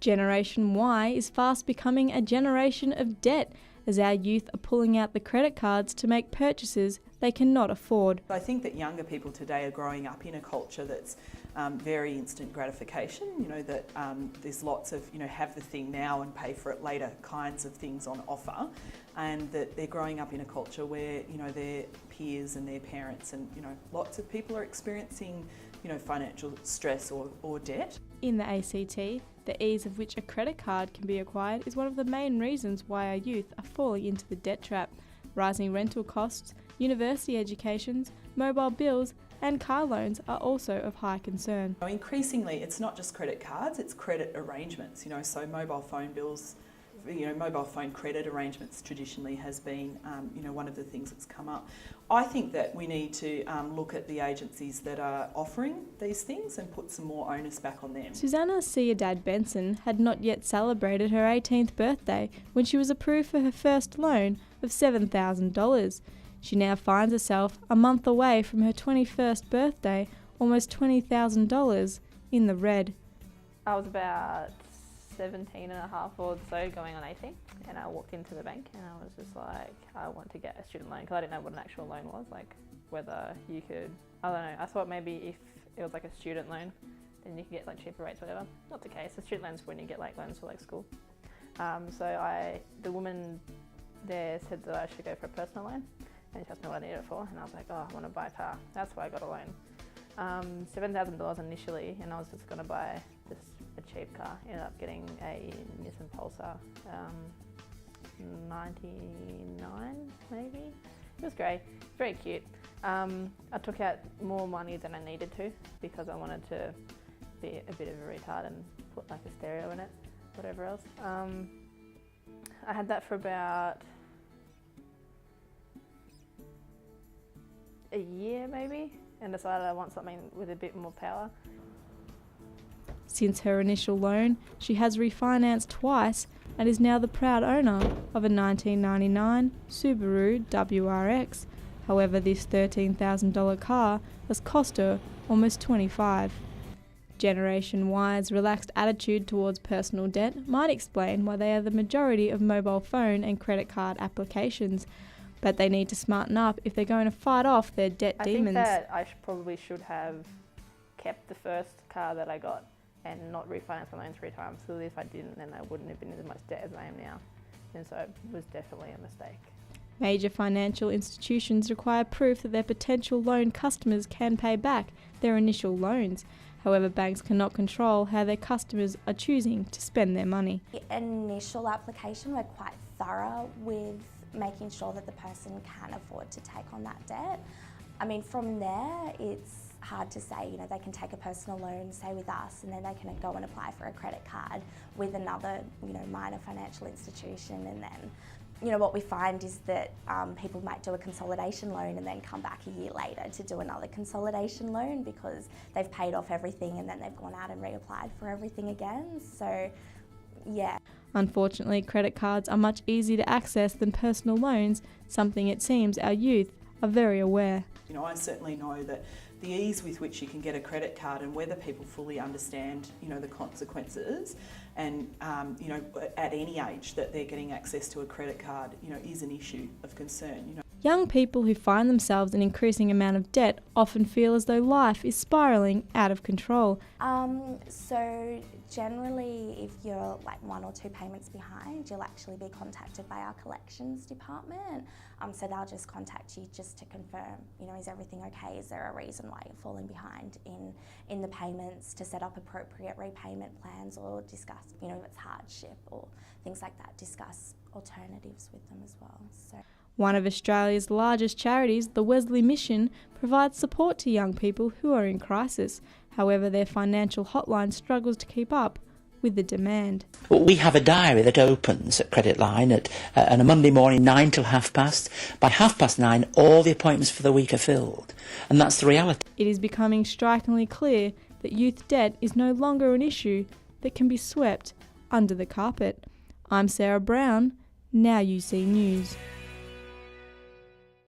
Generation Y is fast becoming a generation of debt, as our youth are pulling out the credit cards to make purchases they cannot afford. I think that younger people today are growing up in a culture that's very instant gratification, that there's lots of, have the thing now and pay for it later kinds of things on offer, and that they're growing up in a culture where, their peers and their parents and, lots of people are experiencing, financial stress or debt. In the ACT, the ease of which a credit card can be acquired is one of the main reasons why our youth are falling into the debt trap. Rising rental costs, university educations, mobile bills and car loans are also of high concern. Increasingly, it's not just credit cards, it's credit arrangements, so mobile phone bills, mobile phone credit arrangements traditionally has been, one of the things that's come up. I think that we need to look at the agencies that are offering these things and put some more onus back on them. Susanna Ciudad Benson had not yet celebrated her 18th birthday when she was approved for her first loan of $7,000. She now finds herself a month away from her 21st birthday, almost $20,000 in the red. I was about 17 and a half or so, going on 18, and I walked into the bank and I was just like, I want to get a student loan, because I didn't know what an actual loan was, like whether you could, I don't know, I thought maybe if it was like a student loan then you could get like cheaper rates or whatever. Not the case. The student loans when you get like loans for like school. The woman there said that I should go for a personal loan, and she asked me what I needed it for, and I was like, oh, I want to buy a car. That's why I got a loan. $7,000 initially, and I was just going to buy just a cheap car. Ended up getting a Nissan Pulsar, 99 maybe. It was great, very cute. I took out more money than I needed to because I wanted to be a bit of a retard and put like a stereo in it, whatever else. I had that for about a year maybe, and decided I want something with a bit more power. Since her initial loan, she has refinanced twice and is now the proud owner of a 1999 Subaru WRX. However, this $13,000 car has cost her almost $25,000. Generation Y's relaxed attitude towards personal debt might explain why they are the majority of mobile phone and credit card applications, but they need to smarten up if they're going to fight off their debt demons. I think that I probably should have kept the first car that I got and not refinanced my loan 3 times, so if I didn't, then I wouldn't have been in as much debt as I am now. And so it was definitely a mistake. Major financial institutions require proof that their potential loan customers can pay back their initial loans. However, banks cannot control how their customers are choosing to spend their money. The initial application, we're quite thorough with making sure that the person can afford to take on that debt. I mean, from there, it's hard to say, they can take a personal loan, say with us, and then they can go and apply for a credit card with another, minor financial institution. And then, what we find is that people might do a consolidation loan and then come back a year later to do another consolidation loan because they've paid off everything and then they've gone out and reapplied for everything again. So, yeah. Unfortunately, credit cards are much easier to access than personal loans, something it seems our youth are very aware. I certainly know that the ease with which you can get a credit card and whether people fully understand, the consequences and, at any age that they're getting access to a credit card, is an issue of concern. Young people who find themselves in an increasing amount of debt often feel as though life is spiralling out of control. So generally, if you're like 1 or 2 payments behind, you'll actually be contacted by our collections department. So they'll just contact you just to confirm, is everything okay? Is there a reason why you're falling behind in the payments, to set up appropriate repayment plans, or discuss, if it's hardship or things like that, discuss alternatives with them as well. So. One of Australia's largest charities, the Wesley Mission, provides support to young people who are in crisis. However, their financial hotline struggles to keep up with the demand. We have a diary that opens at Credit Line on a Monday morning 9 till 9:30. By 9:30, all the appointments for the week are filled, and that's the reality. It is becoming strikingly clear that youth debt is no longer an issue that can be swept under the carpet. I'm Sarah Brown, NowUC News.